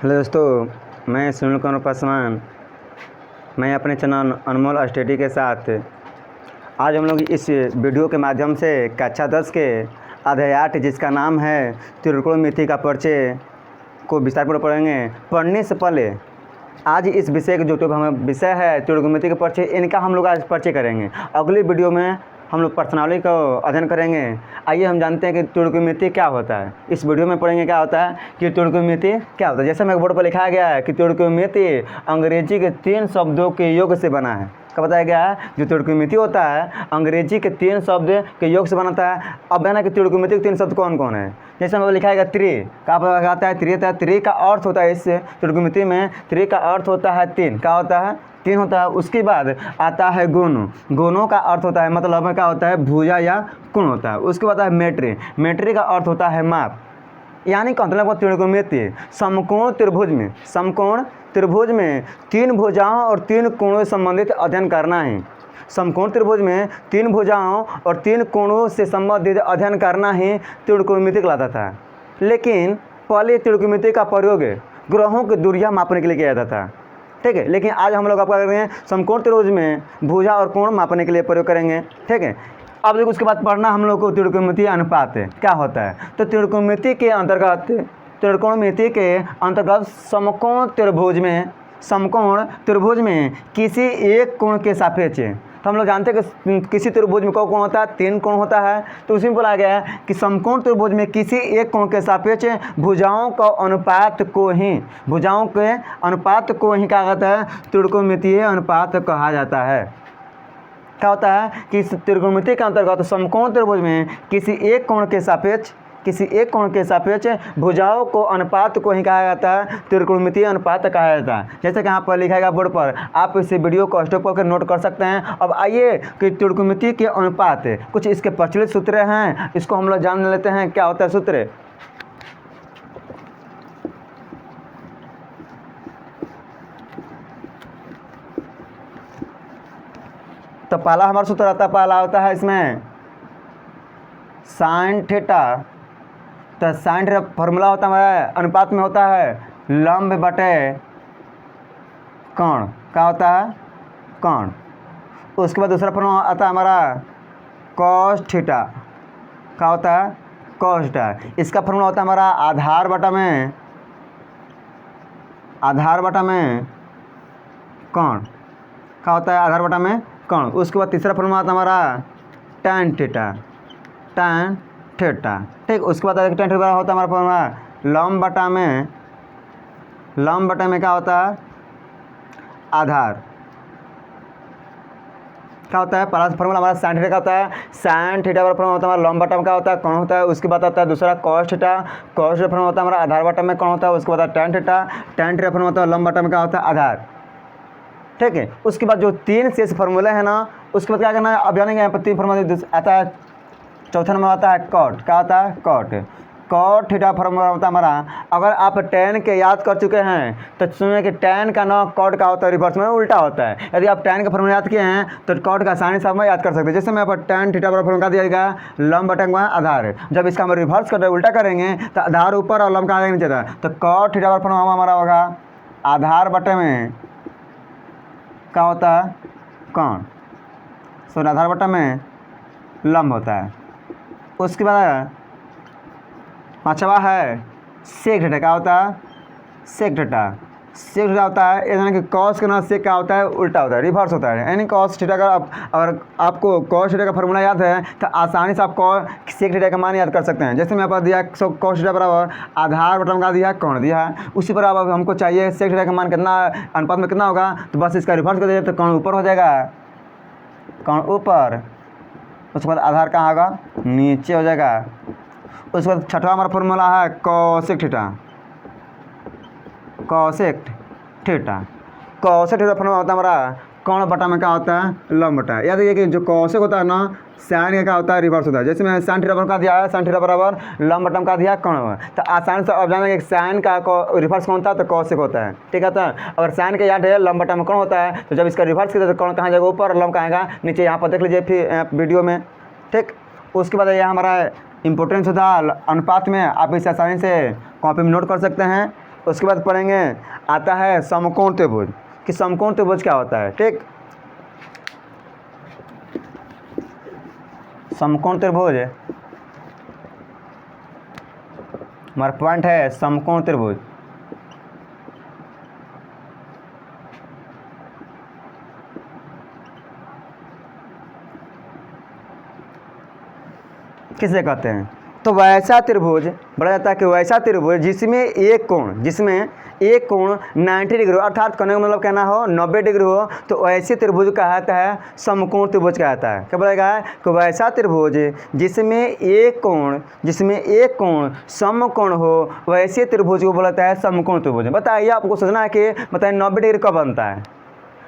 Hello दोस्तों, मैं सुनील कुमार पासवान। मैं अपने चैनल अनमोल स्टडी के साथ आज हम लोग इस वीडियो के माध्यम से कक्षा 10 के अध्याय 8 जिसका नाम है त्रिकोणमिति का परिचय को विस्तारपूर्वक पढ़ेंगे। पढ़ने से पहले आज इस विषय का जो हमें विषय है त्रिकोणमिति का परिचय, इनका हम लोग आज परिचय करेंगे। अगली वीडियो में हम लोग प्रश्नावली का अध्ययन करेंगे। आइए हम जानते हैं कि त्रिकोणमिति क्या होता है। इस वीडियो में पढ़ेंगे क्या होता है कि त्रिकोणमिति क्या होता है। जैसे मैं बोर्ड पर लिखा गया है कि त्रिकोणमिति अंग्रेजी के 3 शब्दों के योग से बना है। क्या बताया गया है? जो त्रिकोणमिति होता है अंग्रेजी के 3 शब्द के योग से बनाता है। अब है ना कि त्रिकोणमिति के 3 शब्द कौन कौन है। जैसे हमें लिखा है त्रि का आता है त्रि का अर्थ होता है, इस त्रिकोणमिति में त्रि का अर्थ होता है 3। क्या होता है? 3 होता है। उसके बाद आता है गुण, गुणों का अर्थ होता है मतलब क्या होता है भुजा या कोण होता है। उसके बाद आता है मेट्री, मेट्री का अर्थ होता है माप। यानी मतलब त्रिकोणमिति समकोण त्रिभुज में 3 भुजाओं और 3 कोणों से संबंधित अध्ययन करना है। समकोण त्रिभुज में 3 भुजाओं और 3 कोणों से संबंधित अध्ययन करना ही त्रिकोणमिति कहलाता था। लेकिन पहले त्रिकोणमिति का प्रयोग ग्रहों की दूरियां मापने के लिए किया जाता था। ठीक है, लेकिन आज हम लोग आपका करेंगे समकोण त्रिभुज में भुजा और कोण मापने के लिए प्रयोग करेंगे। ठीक है, अब देखो उसके बाद पढ़ना हम लोग को त्रिकोणमिति अनुपात क्या होता है। तो त्रिकोणमिति के अंतर्गत समकोण त्रिभुज में किसी एक कोण के सापेक्ष, तो हम लोग जानते हैं कि किसी त्रिभुज में कौन कोण होता है? 3 कोण होता है। तो उसी में बोला गया है कि समकोण त्रिभुज में किसी एक कोण के सापेक्ष भुजाओं के अनुपात को ही क्या कहता है? त्रिकोणमितीय अनुपात कहा जाता है। क्या होता है कि इस त्रिकोणमिति के अंतर्गत समकोण त्रिभुज में किसी एक कोण के सापेक्ष भुजाओं को अनुपात को ही कहा जाता है त्रिकोणमितीय अनुपात कहा जाता है। जैसे कि यहाँ पर लिखा गया बोर्ड पर, आप इस वीडियो को स्टॉप करके नोट कर सकते हैं। अब आइए कि त्रिकोणमिति के अनुपात कुछ इसके प्रचलित सूत्र हैं, इसको हम लोग जान लेते हैं क्या होता है सूत्र। तो पहला हमारा सूत्र आता है, पहला होता है इसमें साइन थीटा। तो साइन थीटा फॉर्मूला होता है अनुपात में होता है लंब बटे कोण। क्या होता है? कोण। उसके बाद दूसरा फॉर्मूला आता है हमारा कॉस थीटा। क्या होता है? Cos theta. इसका फॉर्मूला होता है हमारा आधार बटा में कोण। क्या होता है? आधार बटा में कोण। उसके बाद तीसरा फॉर्मूला आता है हमारा tan थीटा। ठीक, उसके बाद tan थीटा होता है हमारा फॉर्मूला लंब बटा में क्या होता है? आधार। क्या होता है? पहला फॉर्मूला हमारा sin थीटा का होता है। sin थीटा वाला फॉर्मूला होता है हमारा लंब बटा में क्या होता है? कोण होता है। उसके बाद आता है दूसरा cos theta. cos theta formula होता है हमारा आधार बटा में कोण होता है। उसके बाद आता है tan थीटा फॉर्मूला होता है लंब बटा में क्या होता है? आधार। ठीक है, उसके बाद जो 3 शेष फार्मूले हैं ना, उसके बाद क्या करना है? अब जानेंगे यहाँ पर 3 फार्मूला आता है। चौथा नंबर आता है कॉट। क्या होता है? कॉट थीटा फार्मूला होता है हमारा। अगर आप tan के याद कर चुके हैं तो सुनिए कि tan का ना कॉट का होता है रिवर्स में उल्टा होता है। यदि आप tan का फार्मूला याद किए हैं तो कॉट का आसानी से आप याद कर सकते हैं। जैसे मैं यहाँ पर tan थीटा वाला फार्मूला दिया गया लंब बटा में आधार। जब इसका हम रिवर्स कर उल्टा करेंगे तो आधार ऊपर और लंब का नीचे था। तो कॉट थीटा वाला फार्मूला हमारा होगा आधार बटे में क्या होता है? कोण। सो आधार बटा में लंब होता है। उसके बाद पांचवा है सेक थीटा। क्या होता है? सेक थीटा होता है यानी कि कॉस के ना सेक क्या होता है? उल्टा होता है, रिवर्स होता है। यानी कॉस थीटा का अगर आपको कॉस थीटा का फार्मूला याद है तो आसानी से आप सेक थीटा का मान याद कर सकते हैं। जैसे मैं आपको दिया कॉस थीटा बराबर आधार बटा का दिया कोण दिया है, उसी पर अब हमको चाहिए सेक थीटा का मान कितना अनुपात में कितना होगा। तो बस इसका रिवर्स कर दीजिए तो कोण ऊपर हो जाएगा, कोण ऊपर। उसके बाद आधार कहाँ होगा? नीचे हो जाएगा। उसके बाद छठवा हमारा फार्मूला है कॉसेक थीटा फार्मूला होता है हमारा कोण बटा में क्या होता है? लंब बटा। याद रखिए कि जो कॉसेक होता है ना साइन का क्या होता है? रिवर्स होता है। जैसे मैं साइन थीटा का दिया है, साइन थीटा बराबर लंब बटा में का दिया कोण। तो आसानी से अब जानेंगे कि साइन का रिवर्स कौन होता है? तो कॉसेक होता है। ठीक है, तो अगर साइन का याद है लंब बटा में कोण होता है तो जब इसका रिवर्स करते तो कोण कहाँ जाएगा? ऊपर और लंब कहाँ आएगा? नीचे। यहाँ पर देख लीजिए फिर वीडियो में। ठीक, उसके बाद यह हमारा इंपॉर्टेंस होता है अनुपात में। आप इसे आसानी से कॉपी में नोट कर सकते हैं। उसके बाद पढ़ेंगे आता है समकोण त्रिभुज कि समकोण त्रिभुज क्या होता है। ठीक, समकोण त्रिभुज हमारा पॉइंट है समकोण त्रिभुज। किसे कहते हैं? तो वैसा त्रिभुज बोला जाता है कि वैसा त्रिभुज जिसमें एक कोण 90 डिग्री हो, अर्थात कहने का मतलब कहना हो 90 डिग्री हो, तो ऐसे त्रिभुज कहता है समकोण त्रिभुज कहता है। क्या बोलेगा कि वैसा त्रिभुज जिसमें एक कोण समकोण हो, वैसे त्रिभुज को बोला जाता है समकोण त्रिभुज। बताइए, आपको सोचना है कि बताइए 90 डिग्री कब बनता है?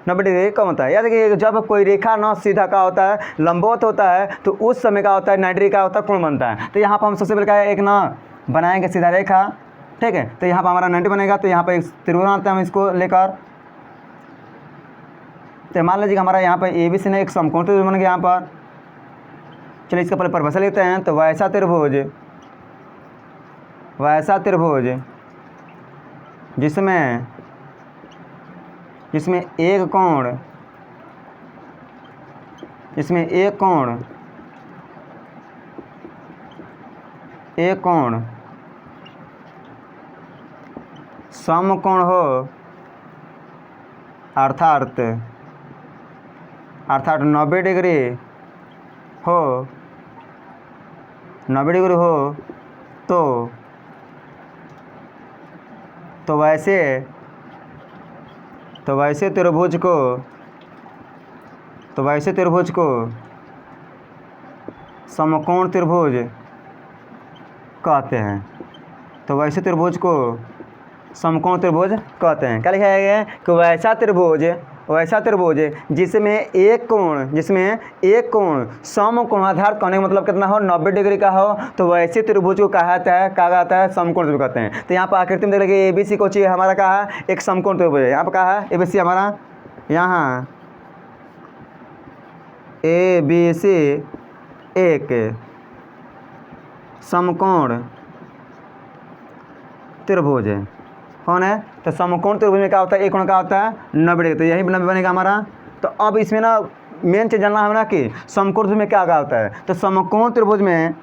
90 डिग्री कब होता है? याद देखिए, जब कोई रेखा न सीधा का होता है, लंबवत होता है, तो उस समय का होता है 90 डिग्री का होता है कोण बनता है। तो यहाँ पर हम सबसे पहले क्या है, एक ना बनाएंगे सीधा रेखा। ठीक है, तो यहाँ पर हमारा 90 बनेगा, तो यहाँ पर एक त्रिभुज बनाते हैं हम इसको लेकर। तो मान लीजिए हमारा यहाँ पर ABC ने एक समकोण त्रिभुज बन गया यहाँ पर। चलिए इसका पहले परिभाषा लेते हैं। तो वैसा त्रिभुज जिसमें एक कोण समकोण हो, अर्थात 90 डिग्री हो, तो वैसे त्रिभुज को समकोण त्रिभुज कहते हैं। तो वैसे त्रिभुज को समकोण त्रिभुज कहते हैं। क्या लिखा है कि वैसा त्रिभुज जिसमें एक कोण समकोण, आधार कहने का मतलब कितना हो 90 डिग्री का हो, तो वैसे त्रिभुज को कहा जाता है समकोण त्रिभुज कहते हैं। तो यहाँ पर आकृति में देख लीजिए ABC को चाहिए हमारा कहा है एक समकोण त्रिभुज है। यहाँ पर कहा है ABC हमारा, यहाँ ABC एक समकोण त्रिभुज है। कौन है? तो समकोण त्रिभुज में क्या होता है, एक कोण का होता है 90 डिग्री, तो यही 90 बनेगा हमारा। तो अब इसमें ना मेन चीज़ जानना है ना कि समकोण त्रिभुज में क्या होता है। तो समकोण त्रिभुज में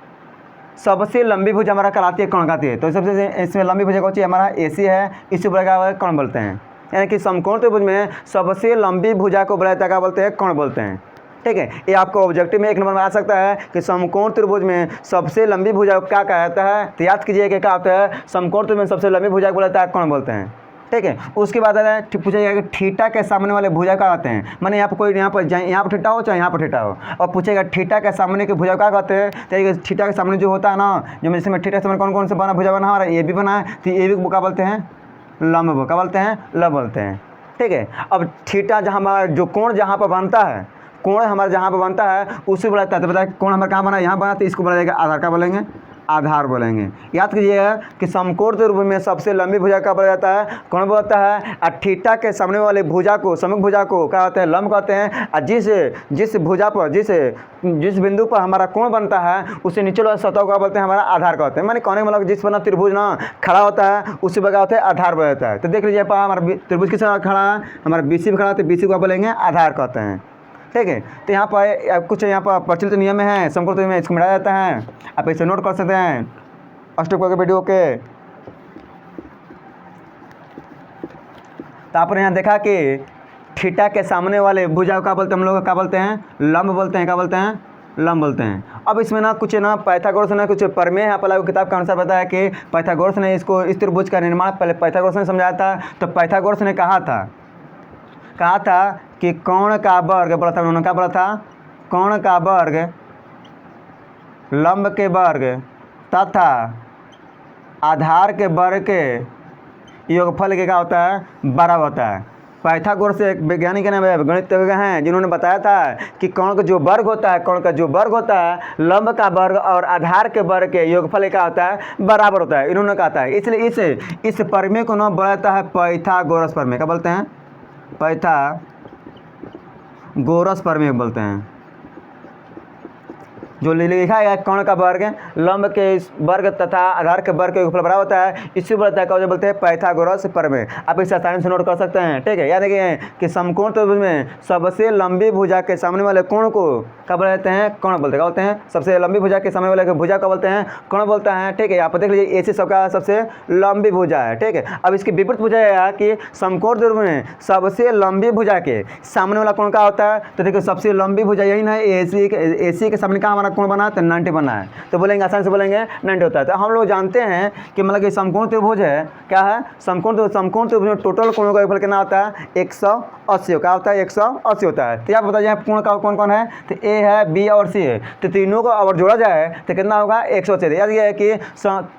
सबसे लंबी भुजा हमारा कहलाती है कोण कहती है। तो सबसे इसमें लंबी भुजा कौन सी हमारा AC है, इसी बोला क्या कोण बोलते हैं। यानी कि समकोण त्रिभुज में सबसे लंबी भुजा को बोला जाता है क्या बोलते हैं, कोण बोलते हैं। ठीक है, ये आपको ऑब्जेक्टिव में 1 नंबर में आ सकता है कि समकोण त्रिभुज में सबसे लंबी भुजा को क्या कहा जाता है। तो याद कीजिए क्या होता है, समकोण त्रिभुज में सबसे लंबी भुजा को बोला जाता है कोण बोलते हैं। ठीक है, उसके बाद पूछा जाएगा कि थीटा के सामने वाले भुजा क्या कहते हैं। माने यहाँ पर कोई यहाँ पर थीटा हो चाहे यहाँ पर थीटा हो, और पूछेगा थीटा के सामने के भुजा क्या कहते हैं। तो थीटा के सामने जो होता है ना, जो जिसमें थीटा के सामने कौन कौन से बना भुजा बना हमारा AB बना है, तो AB को क्या बोलते हैं, लंब। क्या बोलते हैं, लंब बोलते हैं। ठीक है, अब थीटा जहाँ हमारा जो कोण जहाँ पर बनता है, कोण हमारा जहाँ पर बनता है उसे बोला जाता है। तो बताया कोण हमारा कहाँ बना है, यहाँ बना, तो इसको बोला जाएगा आधार। क्या बोलेंगे, आधार बोलेंगे। याद कीजिएगा कि समकोण त्रिभुज में सबसे लंबी भुजा का बोला जाता है, कोण बोलता है। और थीटा के सामने वाले भुजा को, सम्मुख भुजा को क्या कहते हैं, लंब कहते हैं। और जिस भुजा पर जिस बिंदु पर हमारा कोण बनता है उसे नीचे वाला सतह का बोलते हैं हमारा आधार कहते हैं। माने कहने का मतलब जिस पर ना त्रिभुज ना खड़ा होता है उसी पर क्या होता है, आधार बोला जाता है। तो देख लीजिए हमारा त्रिभुज किस खड़ा है, हमारा BC पर खड़ा है, तो BC को बोलेंगे आधार कहते हैं। ठीक है, तो यहाँ पर कुछ यहाँ पर प्रचलित नियम है समकोण त्रिभुज में, इसको मिलाया जाता है। आप इसे नोट कर सकते हैं अष्टकोण के वीडियो के। तो आपने यहाँ देखा कि थीटा के सामने वाले भुजा को क्या बोलते हैं, हम लोग क्या बोलते हैं, लंब बोलते हैं। क्या बोलते हैं, लंब बोलते हैं। अब इसमें ना कुछ ना पाइथागोरस ने कुछ प्रमेय यहाँ पर किताब के अनुसार बताया कि पाइथागोरस ने इसको इस त्रिभुज का निर्माण पहले पाइथागोरस ने समझाया था। तो पाइथागोरस ने कहा था कि कोण का वर्ग बोला था उन्होंने, क्या बोला था, कोण का वर्ग लंब के वर्ग तथा आधार के वर्ग के योगफल के क्या होता है, बराबर होता है। पाइथागोरस एक वैज्ञानिक है, गणितज्ञ हैं, जिन्होंने बताया था कि कोण का जो वर्ग होता है लंब का वर्ग और आधार के वर्ग के योगफल क्या होता है, बराबर होता है। इन्होंने कहा था, इसलिए इस प्रमेय को नाम बोलता है पाइथागोरस प्रमेय। क्या बोलते हैं, पाइथागोरस प्रमेय बोलते हैं। जो लिखा है कोण का वर्ग लंब के वर्ग तथा आधार के वर्ग के योगफल बराबर होता है, इसी बोलता है क्या बोलते हैं पाइथागोरस प्रमेय। आप इसे आसानी से नोट कर सकते हैं, ठीक है। याद रखिए कि समकोण त्रिभुज में सबसे लंबी भुजा के सामने वाले कोण को क्या बोलते हैं, कोण बोलते हैं। क्या बोलते हैं, सबसे लंबी भुजा के सामने वाले भुजा को बोलते हैं कोण बोलता है, ठीक है। यहाँ पर देख लीजिए AC सबका सबसे लंबी भुजा है, ठीक है। अब इसकी विपरीत भुजा है कि समकोण त्रिभुज में सबसे लंबी भुजा के सामने वाला कोण क्या होता है, तो देखिए सबसे लंबी भुजा यही ना AC के सामने कहाँ हमारा कोण बना है, तो 90 बना है, तो बोलेंगे आसानी से बोलेंगे 90 होता है। तो हम लोग जानते हैं कि मतलब कि समकोण त्रिभुज है, क्या है समकोण त्रिभुज में टोटल कोणों का योगफल कितना होता है 180, क्या होता है 180 होता है। तो आप बताइए कोण का कौन कौन है, तो A है, B और C है, तो तीनों को अगर जोड़ा जाए तो कितना होगा 180। याद ये है कि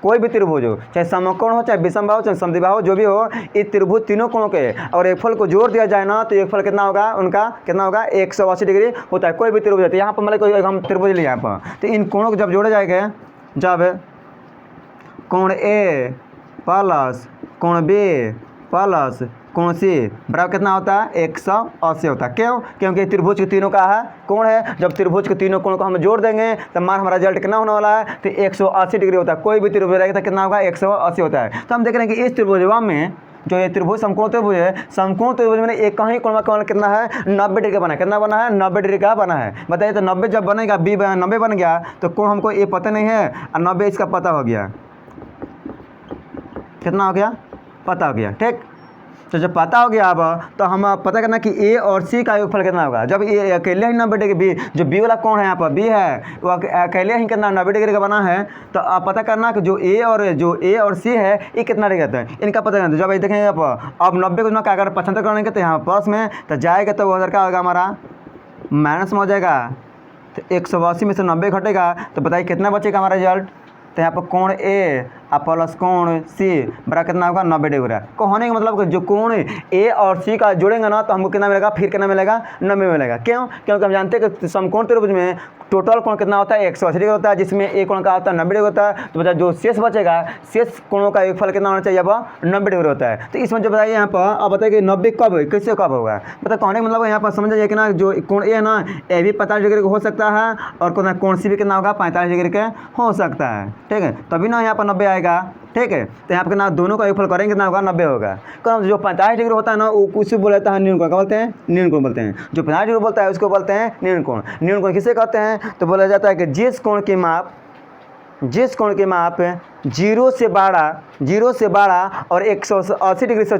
कोई भी त्रिभुज हो, चाहे समकोण हो, चाहे विषमबाहु, चाहे समद्विबाहु, जो भी हो, इस त्रिभुज तीनों कोणों के और योगफल को जोड़ दिया जाए ना, तो योगफल कितना होगा उनका, कितना होगा 180 डिग्री होता है। कोई भी त्रिभुज है, यहाँ पर मतलब कोई हम त्रिभुज लिए यहाँ पर, तो इन कोणों को जब जोड़े जाएंगे, जब कोण A प्लस कोण B प्लस कोण C बराबर कितना होता है 180 होता है। क्यों, क्योंकि त्रिभुज के तीनों का है कोण है, जब त्रिभुज के तीनों कोण को हम जोड़ देंगे तो मान हमारा रिजल्ट कितना होने वाला है, तो 180 डिग्री होता है। कोई भी त्रिभुज रहेगा तो कितना होगा 180 होता है। तो हम देख रहे हैं कि इस त्रिभुजवा में जो ये त्रिभुज समकोण त्रिभुज है, समकोण त्रिभुज में एक ही कोण का कितना है 90 डिग्री का बना है। कितना बना है 90 डिग्री का बना है। बताइए तो 90 जब बनेगा, B 90 बन गया तो कोण हमको ये पता नहीं है और 90 इसका पता हो गया, कितना हो गया पता हो गया, ठीक। तो जब पता हो गया अब तो हम पता करना कि A और C का योगफल कितना होगा। जब ये अकेले ही 90 डिग्री B, जो B वाला कोण है यहाँ पर B है वो अकेले ही कितना 90 डिग्री का बना है, तो आप पता करना कि जो A और C है ये कितना डिग्री का है, इनका पता करना। जब ये देखेंगे अब 90 को ना क्या अगर 75 करेंगे तो यहाँ प्लस में तो जाएगा, तो वो उधर क्या होगा हमारा माइनस में हो जाएगा, तो 180 में से 90 घटेगा, तो बताइए कितना बचेगा हमारा रिजल्ट। तो यहाँ पर कोण A प्लस कोण C बराबर कितना होगा 90 डिग्री को होने का मतलब जो कोण A और C का जोड़ेंगे ना तो हमको कितना मिलेगा, फिर कितना मिलेगा 90 मिलेगा। क्यों, क्योंकि हम जानते हैं कि समकोण त्रिभुज में टोटल कोण कितना होता है 180 डिग्री होता है, जिसमें एक कोण का होता है 90 डिग्री होता है। तो बता जो शेष बचेगा, शेष कोणों का योगफल कितना होना चाहिए, अब 90 डिग्री होता है। तो इसमें जो बताइए यहाँ पर अब बताइए कि 90 कब किससे कब होगा, मतलब कहने का मतलब यहाँ पर समझ जाइए कि ना जो कोण A है ना ये भी 45 डिग्री का हो सकता है और कोण C भी कितना होगा 45 डिग्री का हो सकता है, ठीक है। तभी ना यहाँ पर 90 आएगा, ठीक है। तो यहाँ पर ना दोनों का योगफल करेंगे कितना होगा 90 होगा। कारण जो 45 डिग्री होता है ना वो उसी बोलता है न्यून कोण, क्या बोलते हैं न्यून कोण बोलते हैं। जो 50 डिग्री बोलता है उसको बोलते हैं न्यून कोण। न्यून कोण किसे कहते हैं, तो बोला जाता है कि जिस कोण की माप 0 से बड़ा और 180 डिग्री से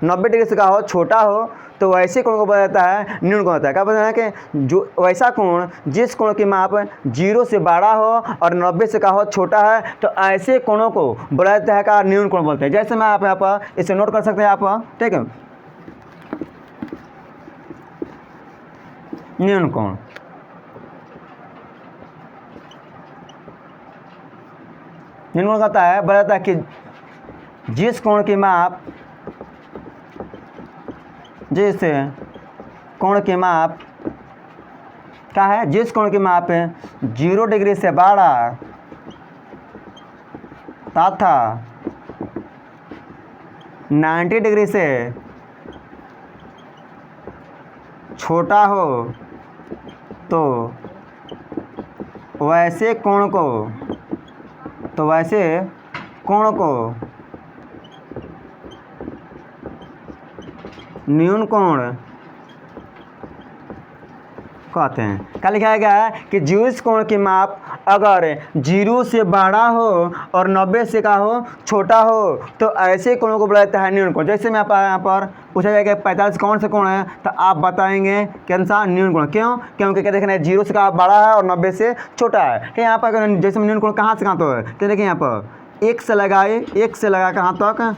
90 डिग्री से का हो छोटा हो, तो वैसे कोण को बोला जाता है न्यून कोण होता है। क्या बोलते हैं कि जो वैसा कोण जिस कोण की माप 0 से बड़ा हो और 90 से का हो छोटा है, तो ऐसे कोणों को बोला जाता है का न्यून कोण बोलते हैं। जैसे मैं आप यहाँ पर इसे नोट कर सकते हैं आप, ठीक है। न्यून कोण कहता है बोला जाता है कि जिस कोण की माप क्या है, जिस कोण की माप 0 डिग्री से बड़ा तथा 90 डिग्री से छोटा हो, तो वैसे कोण को न्यून कोण कहते हैं। क्या लिखा गया है कि जिस कोण की माप अगर 0 से बड़ा हो और 90 से का हो छोटा हो, तो ऐसे कोणों को बोला जाता है न्यून कोण। जैसे मैं यहाँ पर पूछा जाएगा 45 कौन सा कोण है, तो आप बताएंगे कौन सा न्यून कोण। क्यों, क्योंकि क्या देखना है 0 से का बड़ा है और 90 से छोटा है। यहाँ पर अगर जैसे न्यून कोण कहाँ से कहाँ तक, तो देखिए यहाँ पर 1 से लगा कहाँ तक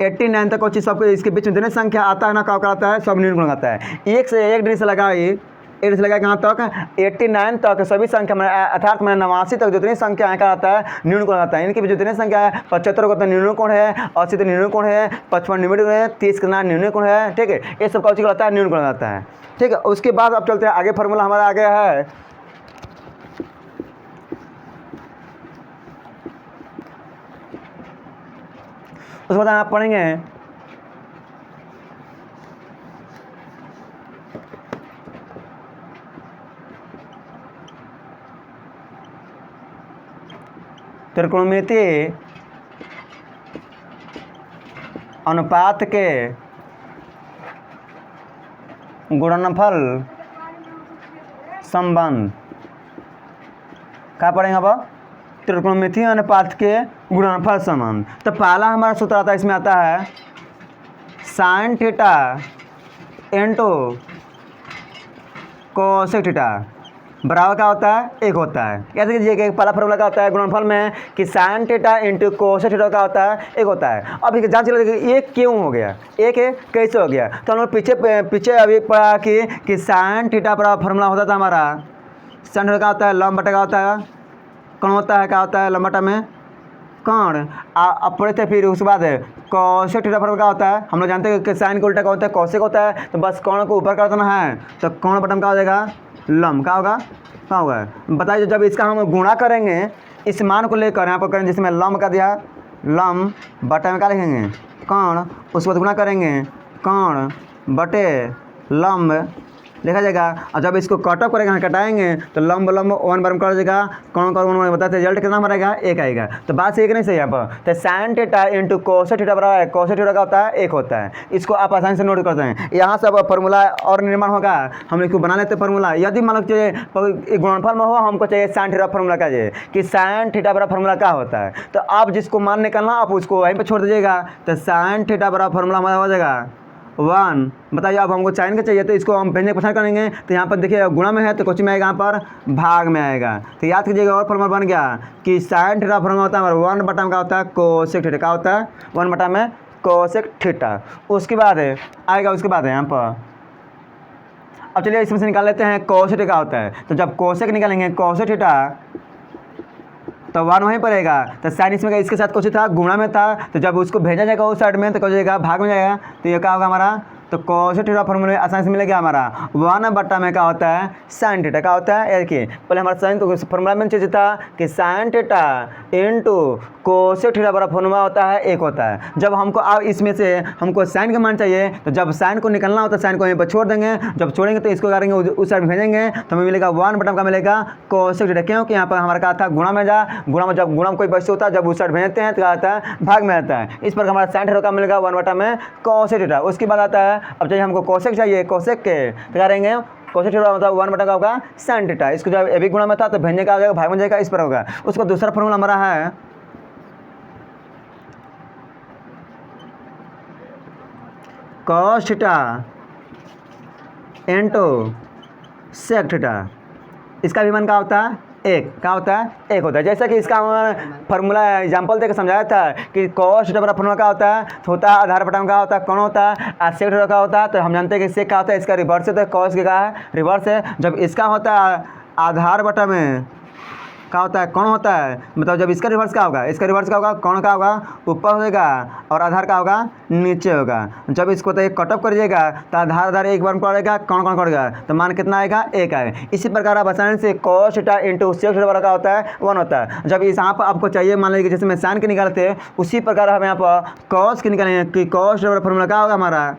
89 तक कोई चीज़ सबको इसके बीच में जितने संख्या आता है ना क्या आता है सब न्यून कोण आता है। 1 से 1 डिग्री से लगाए कहाँ तक 89 तक सभी संख्या में अर्थात मैंने 89 तक जितनी संख्या है क्या आता है न्यून कोण आता है। इनकी भी जितनी संख्या है 75 को तो न्यून कोण है, 80 तो न्यून कोण है, 55 न्यून है, 30 का न्यून कोण है, ठीक है। ये सब कौन सी आता है न्यून कोण आता है, ठीक है। उसके बाद अब चलते हैं आगे, फार्मूला हमारा आगे है उसके बाद आप पढ़ेंगे त्रिकोणमितीय अनुपात के गुणनफल संबंध क्या पढ़ेंगे अब? त्रिकोणमितीय अनुपात के गुणनफल संबंध। तो पहला हमारा सूत्र आता है, इसमें आता है sine theta into cosec theta बराबर क्या होता है? एक होता है। कैसे कीजिए कि पहला फॉर्मूला क्या होता है गुणनफल में कि sine theta into cosec theta क्या होता है? एक होता है। अब एक जांच लीजिए ये क्यों हो गया, एक है कैसे हो गया? तो हम लोग पीछे अभी पढ़ा कि साइन थीटा बराबर फॉर्मूला होता था हमारा, साइन थीटा क्या होता है? लंब बटा क्या होता है? कौन होता है? क्या होता है? लंब बटा में कौन। अब पढ़े थे, फिर उसके बाद कोसेक थीटा फॉर्मूला क्या होता है? हम लोग जानते हैं कि साइन का उल्टा क्या होता है? कोसेक होता है। तो बस कौन को ऊपर करना है, तो कौन बटन क्या हो जाएगा? लंब। क्या होगा? क्या होगा बताइए? जब इसका हम गुणा करेंगे इस मान को लेकर यहाँ पर करेंगे, जिसमें लंब का दिया लंब बटे में क्या लिखेंगे? कौन। उसके बाद गुणा करेंगे कौन बटे लंब लिखा जाएगा। और जब इसको कट ऑफ करेंगे, कटाएंगे तो लंब लंब वन बार में कट जाएगा, कौन कौन वन बताते रिजल्ट कितना बनेगा? एक आएगा। तो बात एक नहीं सही यहाँ पर। तो sine theta into cosec theta बराबर है, कोसेक थीटा का होता है एक होता है। इसको आप आसानी से नोट करते हैं। यहाँ से अब फॉर्मूला और निर्माण होगा, हम इसको बना लेते हैं फॉर्मूला। यदि मान लो चाहिए गुणनफल में हो, हमको चाहिए साइन थीटा फॉर्मूला क्या चाहिए कि साइन थीटा बराबर फॉर्मूला क्या होता है। तो आप जिसको मान निकालना आप उसको वहीं पर छोड़ दीजिएगा। तो साइन थीटा बराबर फॉर्मूला हमारा हो जाएगा 1। बताइए अब हमको साइन का चाहिए, तो इसको हम भेजने पसंद करेंगे। तो यहाँ पर देखिए गुणा में है तो कोची में आएगा, यहाँ पर भाग में आएगा। तो याद कीजिएगा और फॉर्मूला बन गया कि साइन थीटा फॉर्मूला होता है हमारा 1 बटा में क्या होता है? Cosec theta. क्या होता है? 1 बटा में कोसेक थीटा। उसके बाद आएगा, उसके बाद है यहाँ पर। अब चलिए इसमें से निकाल लेते हैं कोसेक थीटा क्या होता है। तो जब कोसेक निकालेंगे कोसेक थीटा तो 1 वहीं पर रहेगा। तो साइन इसमें इसके साथ कुछ था, गुणा में था। तो जब उसको भेजा जाएगा उस साइड में तो क्या जाएगा? भाग में जाएगा। तो ये क्या होगा हमारा? तो कोसेक थीटा फॉर्मूला आसानी से मिलेगा हमारा 1 बटा में क्या होता है? Sine theta. क्या होता है? देखिए पहले हमारा साइन तो फॉर्मूला में चाहिए था कि sine theta into cosec theta बराबर फॉर्मूला होता है एक होता है। जब हमको अब इसमें से हमको साइन का मान चाहिए, तो जब साइन को निकलना होता है साइन को यहीं पर छोड़ देंगे। जब छोड़ेंगे तो इसको करेंगे उस साइड में भेजेंगे तो हमें मिलेगा 1 बटा का मिलेगा कोसेक थीटा। क्योंकि यहाँ पर हमारा क्या था? गुणा में जा, गुणा में जब गुणा में कोई वस्तु होता है जब उस साइड भेजते हैं तो क्या आता है? भाग में आता है। इस पर हमारा साइन थीटा का मिलेगा 1 बटा में कोसेक थीटा। उसके बाद आता है अब चाहिए हमको कोसेक चाहिए, कोसेक के क्या करेंगे? कोसेक थीटा मतलब 1 बटा का होगा साइन थीटा। इसको जब ए भी गुणा में था तो भेजने का आ जाएगा, भाग में जाएगा, इस पर होगा। उसको दूसरा फॉर्मूला हमारा है cos theta into sec theta. इसका भी मान क्या होता है? एक। क्या होता है? एक होता है। जैसा कि इसका फॉर्मूला एग्जांपल देकर समझाया था कि कॉस थीटा बराबर फॉर्मूला क्या होता है? तो होता है आधार बटा में क्या होता है? कौन होता है? और सेक थीटा क्या होता है? तो हम जानते हैं कि सेक क्या होता है? इसका रिवर्स है। तो कॉस क्या है? रिवर्स है। जब इसका होता है आधार बटा में क्या होता है? कौन होता है? मतलब जब इसका रिवर्स क्या होगा? इसका रिवर्स क्या होगा? कौन क्या होगा? ऊपर होगा और आधार क्या होगा? नीचे होगा। जब इसको तो एक कटअप करिएगा तो आधार एक बार में पड़ेगा, कौन कौन करेगा तो मान कितना आएगा? एक आएगा। इसी प्रकार आप आसानी से cos theta into sec theta बराबर क्या होता है? 1 होता है। जब इस यहाँ पर आपको चाहिए मान लीजिए जैसे मैं साइन के निकालते हैं उसी प्रकार हम यहाँ पर कॉस के निकालेंगे कि कॉस थीटा फॉर्मूला क्या होगा हमारा?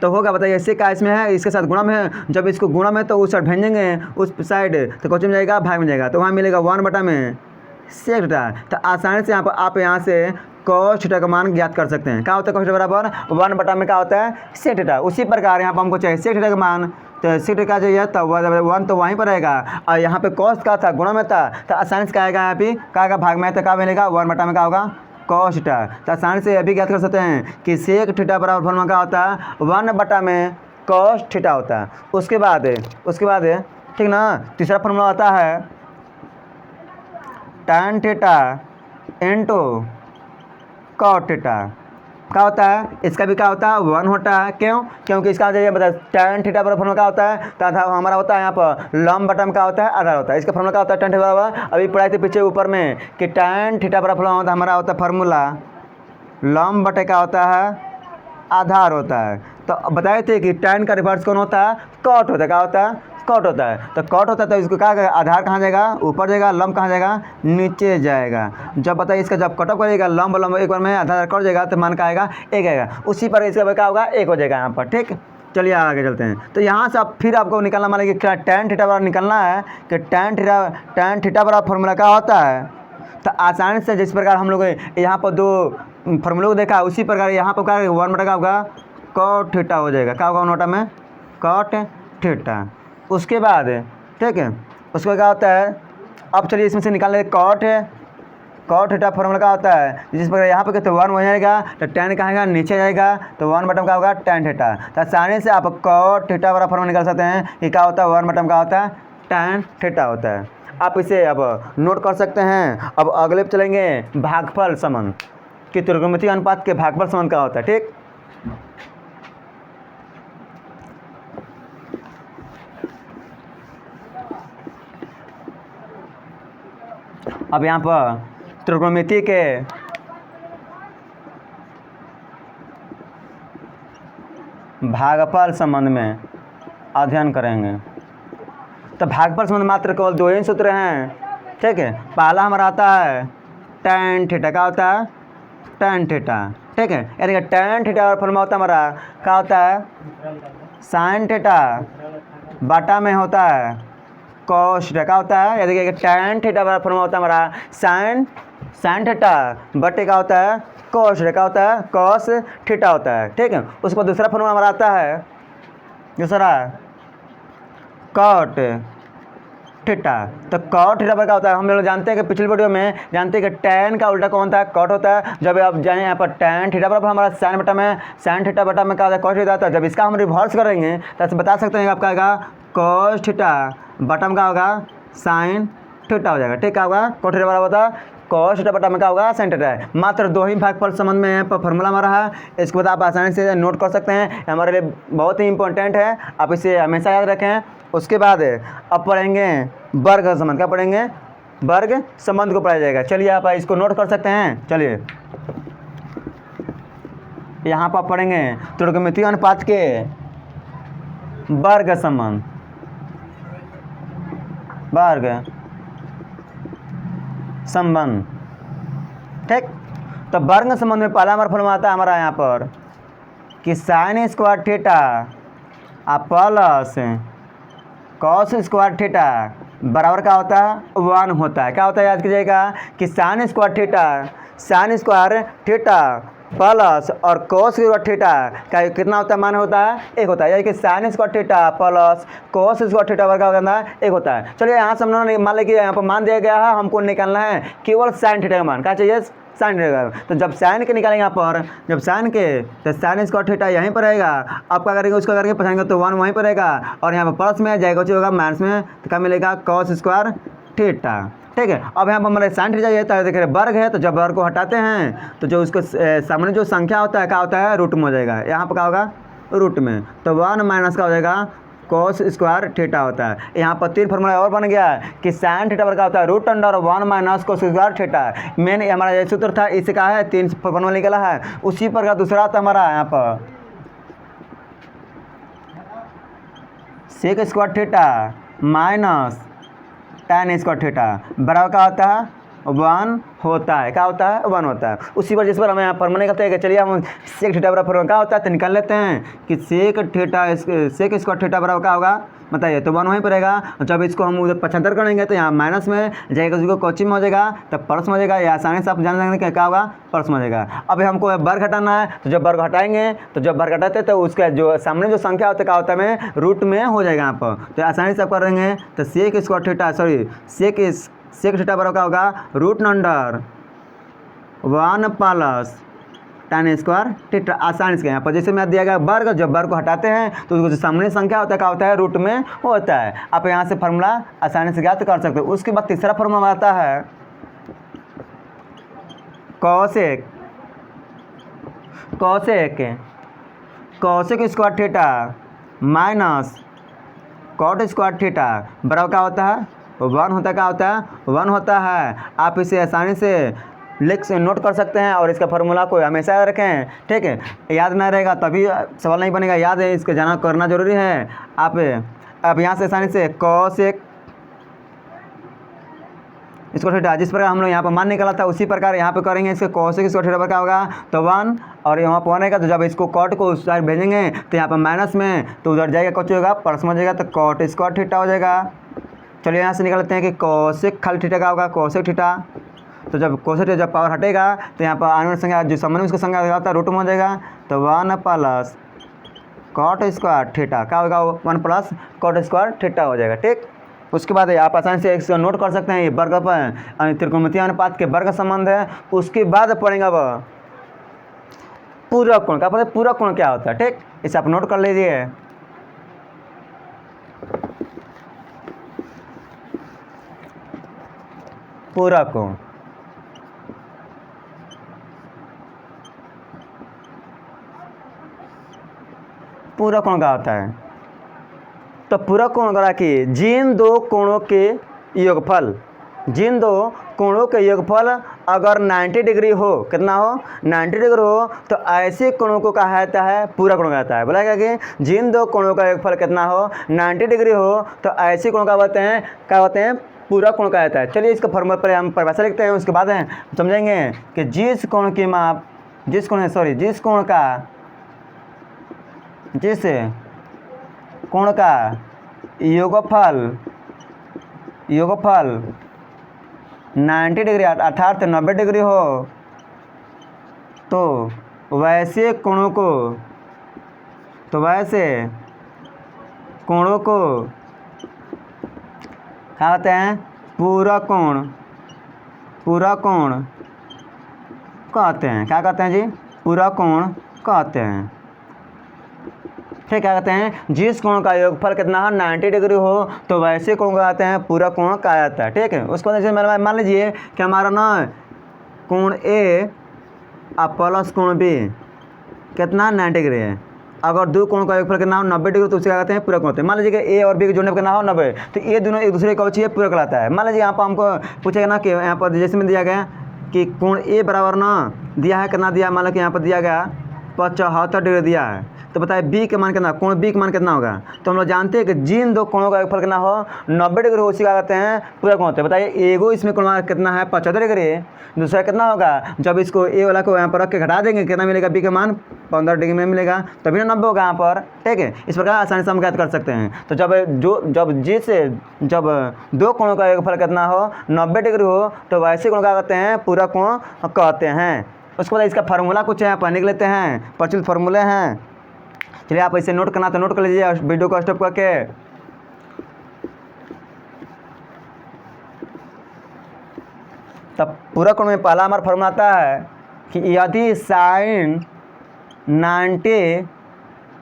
तो होगा बताइए इससे क्या इसमें है? इसके साथ गुणा में है। जब इसको गुणा में तो उस साइड भेजेंगे उस साइड तो कोच में जाएगा, भाग में जाएगा। तो वहाँ मिलेगा 1 बटा में सेक थीटा। तो आसानी से आप यहाँ से कॉस थीटा का मान ज्ञात कर सकते हैं। क्या होता है? कॉस थीटा बराबर 1 बटा में क्या होता है? Sec theta. उसी प्रकार यहाँ पर हमको चाहिए सेक थीटा का मान, तो सेक थीटा चाहिए तो 1 तो वहीं पर रहेगा। और यहाँ पे कॉस का था, गुणा में था, तो आसानी से क्या आएगा? यहाँ पे क्या आएगा? भाग में। तो क्या मिलेगा? 1 बटा में क्या होगा? Cos theta. तो आसानी से अभी ज्ञात कर सकते हैं कि सेक थीटा बराबर फॉर्मूला क्या होता है? 1 बटा में कॉस थीटा होता है। उसके बाद ठीक ना, तीसरा फॉर्मूला आता है tan theta into cot theta. क्या होता है? इसका भी क्या होता है? 1 होता है। क्यों? क्योंकि इसका जैसे बता tan थीटा बराबर फॉर्मूला क्या होता है? तो आधा हमारा होता है यहाँ पर लंब बटा में क्या होता है? आधार होता है। इसका फॉर्मूला क्या होता है? tan थीटा बराबर अभी पढ़ाई थे पीछे ऊपर में कि tan थीटा बराबर फॉर्मूला होता है हमारा होता है फॉर्मूला लंब बटे क्या होता है? आधार होता है। तो बताए थे कि tan का रिवर्स कौन होता है? कॉट होता है। क्या होता है? कॉट होता है। तो कॉट होता है तो इसको क्या करेगा? आधार कहाँ जाएगा? ऊपर जाएगा। लंब कहाँ जाएगा? नीचे जाएगा। जब बताइए इसका जब कटअप करेगा लंब एक बार में आधार कट जाएगा तो मान का आएगा? एक आएगा। उसी पर इसका क्या होगा? एक हो जाएगा यहाँ पर। ठीक, चलिए आगे चलते हैं। तो यहाँ से अब फिर आपको निकालना मान लीजिए क्या tan थीटा बराबर निकलना है कि tan थीटा बराबर फॉर्मूला क्या होता है? तो आसानी से जिस प्रकार हम लोग यहाँ पर दो फॉर्मूले को देखा उसी प्रकार यहाँ पर क्या 1/का होगा कॉट थीटा हो जाएगा। क्या होगा नोटा में कॉट थीटा। उसके बाद ठीक है उसके क्या होता है, अब चलिए इसमें से निकाल लेते कॉट थीटा फॉर्मूला क्या होता है, जिस प्रकार यहाँ पे कहते 1 हो जाएगा तो tan कहाँ जाएगा नीचे जाएगा तो 1/का होगा tan थीटा। तो आसानी से आप कॉट थीटा वाला फॉर्मूला निकाल सकते हैं कि क्या होता है 1/का का होता है tan थीटा होता है। आप इसे अब नोट कर सकते हैं। अब अगले पे चलेंगे भागफल संबंध कि त्रिकोणमितीय अनुपात के भागफल संबंध क्या होता है। ठीक, अब यहाँ पर त्रिकोणमिति के भागफल संबंध में अध्ययन करेंगे। तो भागफल संबंध मात्र केवल 2 ही सूत्र हैं। ठीक है, पहला हमारा आता है tan थीटा। क्या होता है tan थीटा। ठीक है, यानी कि tan थीटा और फॉर्मूला होता है हमारा क्या होता है sin थीटा बटा में होता है cos थीटा। क्या होता है, यानी कि tan थीटा वाला फॉर्मूला होता है हमारा sin थीटा बटे क्या होता है cos थीटा। क्या होता है cos थीटा होता है। ठीक है, उसके बाद दूसरा फॉर्मूला हमारा आता है दूसरा कॉट थीटा। तो कॉट थीटा पर क्या होता है, हम लोग जानते हैं कि पिछले वीडियो में जानते हैं कि tan का उल्टा कौन था कॉट होता है। जब आप जाए यहाँ पर tan थीटा पर हमारा sin थीटा बटा में क्या होता है cos थीटा होता है। जब इसका हम रिवर्स करेंगे तो बता सकते हैं आपका आएगा cos थीटा बटा में क्या होगा sin थीटा हो जाएगा। ठीक, क्या होगा cos थीटा बराबर होता है cos थीटा बटा में क्या होगा sin थीटा है। मात्र 2 ही भागफल संबंध में यहाँ पर फॉर्मूला हमारा है। इसके बाद आप आसानी से नोट कर सकते हैं, हमारे लिए बहुत ही इंपॉर्टेंट है, आप इसे हमेशा याद रखें। उसके बाद अब पढ़ेंगे वर्ग संबंध। क्या पढ़ेंगे वर्ग संबंध को पढ़ा जाएगा। चलिए आप इसको नोट कर सकते हैं। चलिए यहाँ पर पढ़ेंगे त्रिकोणमितीय अनुपात के वर्ग संबंध। वर्ग संबंध ठीक, तो वर्ग संबंध में पहला हमारा फॉर्मूला आता है हमारा यहाँ पर कि sin square theta plus cos square theta बराबर क्या होता है 1 होता है। क्या होता है याद कीजिएगा कि sin स्क्वायर थीटा प्लस और cos स्क्वायर थीटा का कितना होता है मान होता है 1 होता है। यानी कि sin square theta plus cos square theta बराबर क्या होता है 1 होता है। चलिए यहाँ से हम मान लें कि यहाँ पर मान दिया गया है, हमको निकालना है केवल sin थीटा का मान। क्या चाहिए साइन रहेगा। तो जब साइन के निकालेंगे यहाँ पर जब साइन के तो साइन स्क्वायर थीटा यहीं पर रहेगा। आप क्या करेंगे उसको करके पछाएंगे तो 1 वहीं पर रहेगा और यहाँ पर प्लस में जाएगा होगा माइनस में तो क्या मिलेगा cos स्क्वायर थीटा। ठीक है, अब यहाँ पर हमारे साइन थीटा ये देख रहे वर्ग है, तो जब वर्ग को हटाते हैं तो जो उसको सामने जो संख्या होता है क्या होता है रूट में हो जाएगा। यहाँ पर क्या होगा रूट में, तो 1 माइनस का हो जाएगा cos स्क्वायर थीटा होता है। यहाँ पर 3 फॉर्मूला और बन गया कि sin थीटा पर क्या होता है root under 1 minus cos square theta. Main हमारा ये सूत्र था, इससे कहा है 3 फॉर्मूला निकला है। उसी पर का दूसरा था हमारा यहाँ पर sec square theta minus tan square theta बराबर क्या होता है 1 होता है। क्या होता है 1 होता है। उसी पर जिस पर हमें यहाँ फॉर्मूला करते हैं कि चलिए हम सेक थीटा बराबर फॉर्मूला क्या होता है तो निकाल लेते हैं कि सेक स्क्वायर थीटा बराबर क्या होगा बताइए। तो 1 वहीं पर रहेगा। जब इसको हम उधर 75 करेंगे तो यहाँ माइनस में जाएगा, उसको कोचिंग में हो जाएगा तो प्लस में हो जाएगा। या आसानी से आप जान लेंगे क्या होगा प्लस में हो जाएगा। अब हमको वर्ग हटाना है, तो जब वर्ग हटाएंगे तो जब वर्ग हटाते तो उसका जो सामने जो संख्या होता है क्या होता है में रूट में हो जाएगा यहाँ पर। तो आसानी से आप कर देंगे तो sec square theta sec theta बराबर क्या होगा root under 1 plus tan square theta. आसानी से यहाँ पर जैसे मैं दिया गया वर्ग, जब वर्ग को हटाते हैं तो उसको जो सामने संख्या होता है क्या होता है रूट में होता है। आप यहाँ से फार्मूला आसानी से ज्ञात कर सकते हो। उसके बाद तीसरा फार्मूला आता है cosec square theta minus cot square theta बराबर क्या होता है 1 होता है। क्या होता है 1 होता है। आप इसे आसानी से नोट कर सकते हैं और इसका फार्मूला को हमेशा याद रखें। ठीक है, याद ना रहेगा तभी सवाल नहीं बनेगा, याद है इसको जाना करना जरूरी है। आप यहाँ से आसानी से कॉसेक स्क्वायर थीटा जिस प्रकार हम लोग यहाँ पर मान निकाला था उसी प्रकार यहाँ पे करेंगे। इसके कॉसेक स्क्वायर थीटा पर क्या होगा तो 1 और यहाँ पर 1 रहेगा। तो जब इसको कॉट को उस साइड भेजेंगे तो यहाँ पर माइनस में तो उधर जाएगा कुछ होगा प्लस में हो जाएगा तो कॉट स्क्वायर थीटा हो जाएगा। चलिए यहाँ से निकालते हैं कि कॉसेक खाली थीटा का होगा कॉसेक थीटा। तो जब कोसेट जब पावर हटेगा तो यहाँ पर आने वाली संख्या जो संबंध में उसका संख्या होता है रूट में हो जाएगा, तो 1 प्लस कॉट स्क्वायर थीटा क्या होगा, 1 प्लस कॉट स्क्वायर थीटा हो जाएगा। ठीक, उसके बाद आप आसानी से इसको नोट कर सकते हैं, ये वर्ग पर त्रिकोणमितीय अनुपात के वर्ग संबंध है। उसके बाद पढ़ेंगे अब पूरक कोण, क्या पता है पूरक कोण क्या होता है। ठीक, इसे आप नोट कर लीजिए। पूरक कोण, पूरक कोण क्या होता है, तो पूरक कोण करा कि जिन दो कोणों के योगफल, जिन दो कोणों के योगफल अगर 90 डिग्री हो, कितना हो 90 डिग्री हो, तो ऐसे कोणों को कहा जाता है पूरक कोण कहता है। बोला क्या कि जिन दो कोणों का योगफल कितना हो 90 डिग्री हो, तो ऐसे कोण क्या होते हैं पूरक कोण कहता है। चलिए इसका फॉर्मूला पर हम परिभाषा लिखते हैं, उसके बाद समझेंगे कि जिस कोण की माप, जिस कोण का योगफल 90 डिग्री अर्थात 90 डिग्री हो, तो वैसे कोणों को क्या कहते हैं पूरक कोण कहते हैं। क्या कहते हैं जी, पूरक कोण कहते हैं। ठीक, क्या कहते हैं जिस कोण का योगफल कितना है 90 डिग्री हो, तो वैसे कोण कहते हैं पूरक कोण कहा जाता है। ठीक है, उसको मान लीजिए कि हमारा ना कोण ए और प्लस कोण बी कितना 90 डिग्री है। अगर दो कोण का योगफल कितना हो 90 डिग्री, तो उसे क्या कहते हैं पूरक होते हैं। मान लीजिए कि ए और बी के जोड़ने पर कितना हो 90, तो ये दोनों एक दूसरे का चाहिए पूरक कहलाता है। मान लीजिए यहाँ पर हमको पूछेगा ना कि यहाँ पर जैसे में दिया गया कि कोण ए बराबर ना दिया है, कितना दिया, मान लो कि यहाँ पर दिया गया 75 डिग्री दिया है, तो बताए बी के मान कितना, कोण बी के मान कितना होगा। तो हम लोग जानते हैं कि जिन दो कोणों का योगफल कितना हो 90 डिग्री हो, उसी का कहते हैं पूरक कोण होते हैं। बताइए एगो इसमें कोण कितना है 75 डिग्री, दूसरा कितना होगा, जब इसको ए वाला को यहाँ पर रख के घटा देंगे कितना मिलेगा, बी का मान 15 डिग्री में मिलेगा, तभी ना 90 होगा यहाँ पर। ठीक है, इस प्रकार आसानी से हम ज्ञात कर सकते हैं। तो जब दो कोणों का योगफल कितना हो 90 डिग्री हो, तो वैसे कोण क्या कहते हैं पूरक कोण कहते हैं। उसके बाद इसका फार्मूला कुछ है, पढ़ लेते हैं, प्रचलित फार्मूले हैं। चलिए आप इसे नोट करना तो नोट कर लीजिए वीडियो को स्टॉप करके। तब पूरक कोण में पहला हमारा फार्मूला आता है कि यदि साइन 90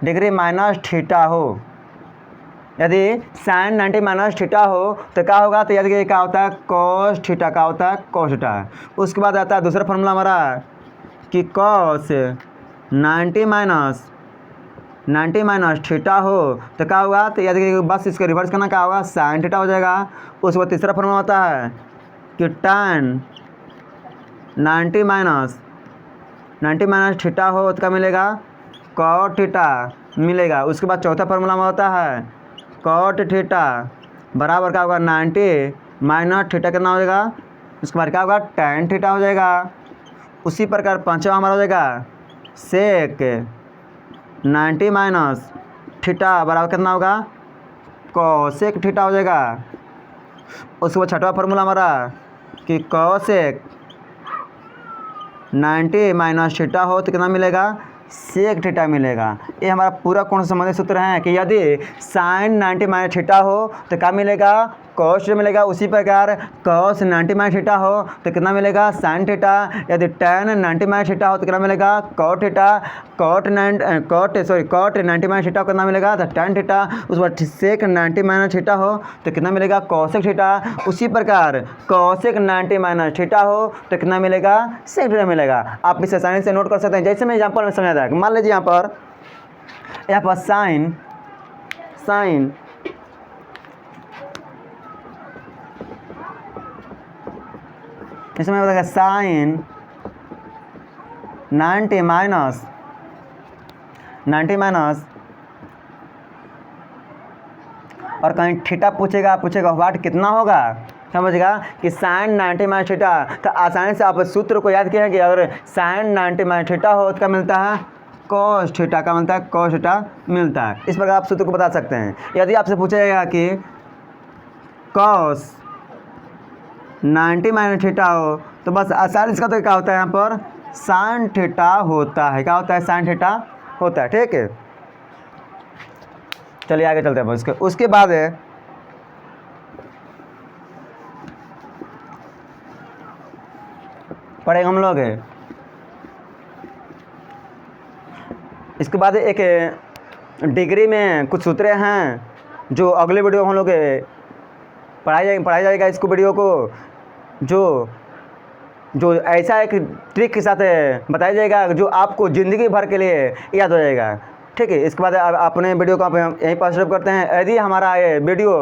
डिग्री माइनस थीटा हो, यदि साइन 90 माइनस थीटा हो तो क्या होगा, तो यदि क्या होता है कॉस थीटा, क्या होता है कॉस थीटा। उसके बाद आता है दूसरा फार्मूला हमारा कि कॉस 90 माइनस थीटा हो तो क्या होगा, तो यदि बस इसको रिवर्स करना क्या होगा साइन थीटा हो जाएगा। उसके बाद तीसरा फार्मूला होता है कि tan 90 माइनस थीटा हो तो क्या मिलेगा कॉट थीटा मिलेगा। उसके बाद चौथा फार्मूला में होता है कॉट थीटा बराबर क्या होगा 90 माइनस थीटा कितना हो जाएगा, उसके बाद क्या होगा tan थीटा हो जाएगा। उसी प्रकार पांचवा हमारा हो जाएगा सेक 90 माइनस थीटा बराबर कितना होगा कॉसेक थीटा हो जाएगा। उसके बाद छठवा फार्मूला हमारा कि कॉसेक 90 माइनस थीटा हो तो कितना मिलेगा सेक थीटा मिलेगा। ये हमारा पूरा कोण संबंधी सूत्र है कि यदि साइन 90 माइनस थीटा हो तो क्या मिलेगा कॉस मिलेगा। उसी प्रकार कॉस 90 माइनस थीटा हो तो कितना मिलेगा साइन थीटा। यदि tan 90 माइनस थीटा हो तो कितना मिलेगा cot theta. Cot 90 minus theta कितना मिलेगा तो tan थीटा। उस बाद सेक 90 माइनस थीटा हो तो कितना मिलेगा कॉसेक थीटा। उसी प्रकार कॉसेक 90 माइनस थीटा हो तो कितना मिलेगा सेक थीटा मिलेगा। आप इसे आसानी से नोट कर सकते हैं। जैसे मैं एग्जाम्पल में समझा था, मान लीजिए यहाँ पर साइन इसमें बताएगा साइन 90 माइनस और कहीं थीटा पूछेगा वाट कितना होगा समझेगा कि साइन 90 माइनस थीटा। तो आसानी से आप सूत्र को याद किया कि अगर साइन 90 माइनस थीटा हो तो क्या मिलता है कॉस थीटा का मिलता है कॉस थीटा मिलता है। इस प्रकार आप सूत्र को बता सकते हैं। यदि आपसे पूछेगा कि कॉस 90 माइनस थीटा हो तो बस आसान इसका तो क्या होता है यहाँ पर साइन थीटा होता है। क्या होता है? साइन थीटा होता है। ठीक है, चलिए आगे चलते हैं। उसके बाद है पढ़ेंगे हम लोग इसके बाद एक डिग्री में कुछ सूत्र हैं जो अगले वीडियो में हम लोग पढ़ाया जाएगा। इसको वीडियो को जो ऐसा एक ट्रिक के साथ बताया जाएगा जो आपको ज़िंदगी भर के लिए याद हो जाएगा। ठीक है, इसके बाद अपने वीडियो को आप यहीं पर स्टॉप करते हैं। यदि हमारा ये वीडियो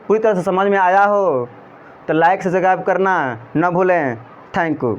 पूरी तरह से समझ में आया हो तो लाइक सब्सक्राइब करना न भूलें। Thank you.